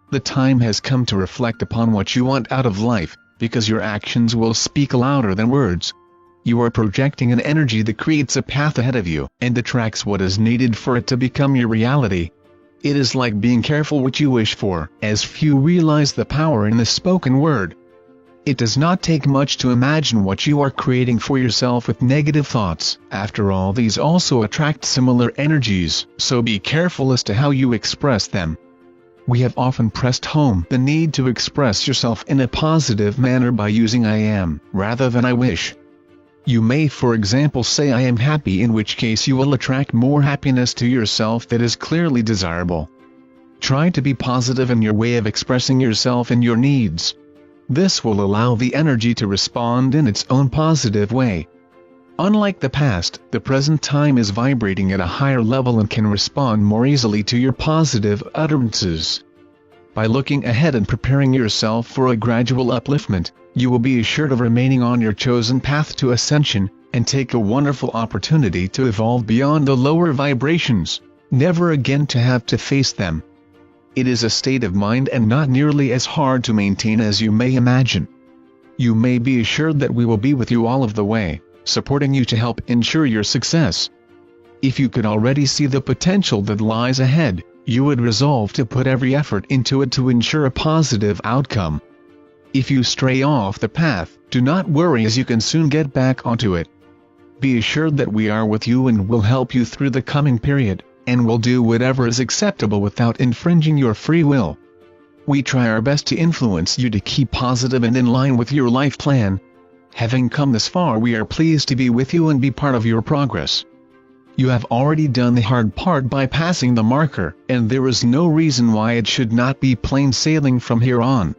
The time has come to reflect upon what you want out of life, because your actions will speak louder than words. You are projecting an energy that creates a path ahead of you and attracts what is needed for it to become your reality. It is like being careful what you wish for, as few realize the power in the spoken word. It does not take much to imagine what you are creating for yourself with negative thoughts. After all, these also attract similar energies, so be careful as to how you express them. We have often pressed home the need to express yourself in a positive manner by using I am, rather than I wish. You may for example say I am happy, in which case you will attract more happiness to yourself that is clearly desirable. Try to be positive in your way of expressing yourself and your needs. This will allow the energy to respond in its own positive way. Unlike the past, the present time is vibrating at a higher level and can respond more easily to your positive utterances. By looking ahead and preparing yourself for a gradual upliftment, you will be assured of remaining on your chosen path to ascension, and take a wonderful opportunity to evolve beyond the lower vibrations, never again to have to face them. It is a state of mind and not nearly as hard to maintain as you may imagine. You may be assured that we will be with you all of the way, supporting you to help ensure your success. If you could already see the potential that lies ahead, you would resolve to put every effort into it to ensure a positive outcome. If you stray off the path, do not worry, as you can soon get back onto it. Be assured that we are with you and will help you through the coming period, and will do whatever is acceptable without infringing your free will. We try our best to influence you to keep positive and in line with your life plan. Having come this far, we are pleased to be with you and be part of your progress. You have already done the hard part by passing the marker, and there is no reason why it should not be plain sailing from here on.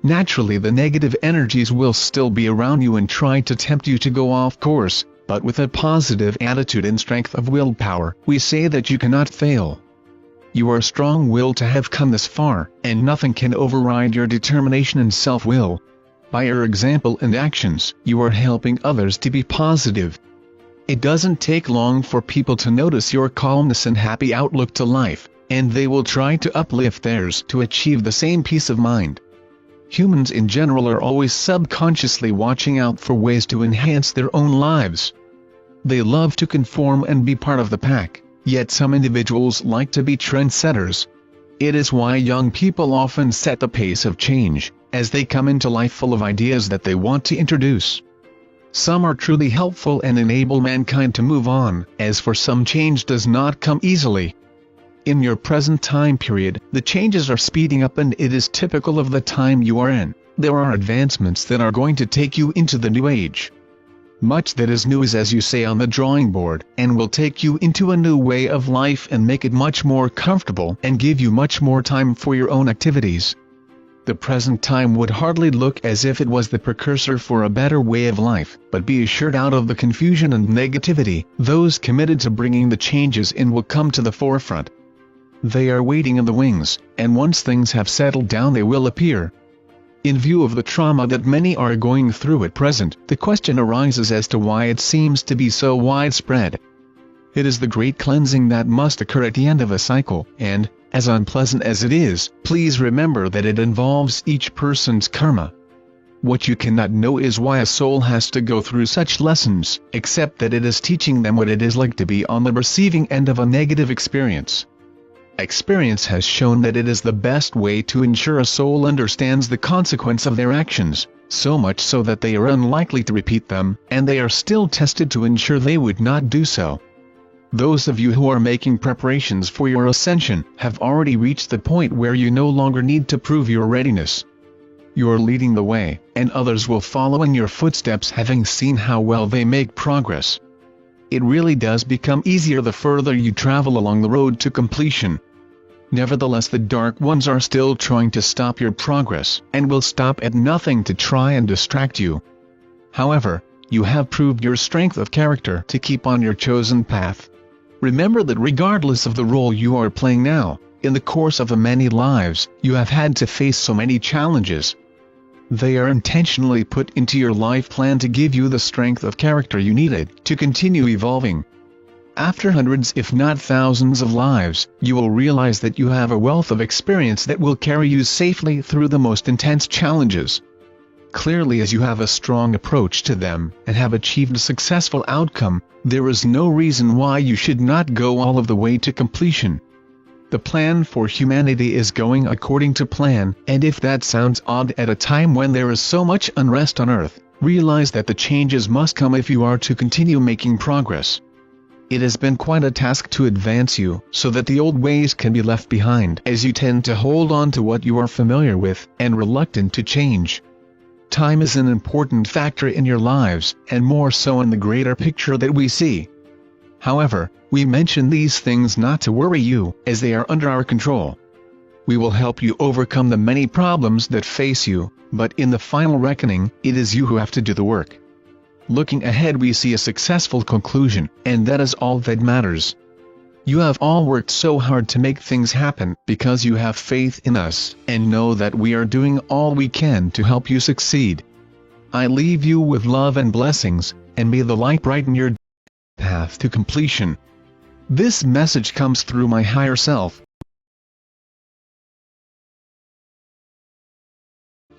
Naturally, the negative energies will still be around you and try to tempt you to go off course, but with a positive attitude and strength of willpower, we say that you cannot fail. You are strong-willed to have come this far, and nothing can override your determination and self-will. By your example and actions, you are helping others to be positive. It doesn't take long for people to notice your calmness and happy outlook to life, and they will try to uplift theirs to achieve the same peace of mind. Humans in general are always subconsciously watching out for ways to enhance their own lives. They love to conform and be part of the pack, yet some individuals like to be trendsetters. It is why young people often set the pace of change, as they come into life full of ideas that they want to introduce. Some are truly helpful and enable mankind to move on, as for some change does not come easily. In your present time period, the changes are speeding up, and it is typical of the time you are in. There are advancements that are going to take you into the new age. Much that is new is, as you say, on the drawing board, and will take you into a new way of life and make it much more comfortable and give you much more time for your own activities. The present time would hardly look as if it was the precursor for a better way of life, but be assured, out of the confusion and negativity, those committed to bringing the changes in will come to the forefront. They are waiting in the wings, and once things have settled down they will appear. In view of the trauma that many are going through at present, the question arises as to why it seems to be so widespread. It is the great cleansing that must occur at the end of a cycle, and, as unpleasant as it is, please remember that it involves each person's karma. What you cannot know is why a soul has to go through such lessons, except that it is teaching them what it is like to be on the receiving end of a negative experience. Experience has shown that it is the best way to ensure a soul understands the consequence of their actions, so much so that they are unlikely to repeat them, and they are still tested to ensure they would not do so. Those of you who are making preparations for your ascension have already reached the point where you no longer need to prove your readiness. You are leading the way, and others will follow in your footsteps, having seen how well they make progress. It really does become easier the further you travel along the road to completion. Nevertheless, the dark ones are still trying to stop your progress, and will stop at nothing to try and distract you. However, you have proved your strength of character to keep on your chosen path. Remember that regardless of the role you are playing now, in the course of the many lives you have had to face so many challenges. They are intentionally put into your life plan to give you the strength of character you needed to continue evolving. After hundreds if not thousands of lives, you will realize that you have a wealth of experience that will carry you safely through the most intense challenges. Clearly, as you have a strong approach to them and have achieved a successful outcome, there is no reason why you should not go all of the way to completion. The plan for humanity is going according to plan, and if that sounds odd at a time when there is so much unrest on Earth, realize that the changes must come if you are to continue making progress. It has been quite a task to advance you, so that the old ways can be left behind, as you tend to hold on to what you are familiar with, and reluctant to change. Time is an important factor in your lives, and more so in the greater picture that we see. However, we mention these things not to worry you, as they are under our control. We will help you overcome the many problems that face you, but in the final reckoning, it is you who have to do the work. Looking ahead, we see a successful conclusion, and that is all that matters. You have all worked so hard to make things happen because you have faith in us, and know that we are doing all we can to help you succeed. I leave you with love and blessings, and may the light brighten your path to completion. This message comes through my higher self,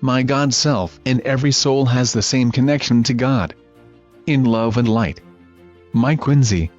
my God self, and every soul has the same connection to God. In love and light. Mike Quincy.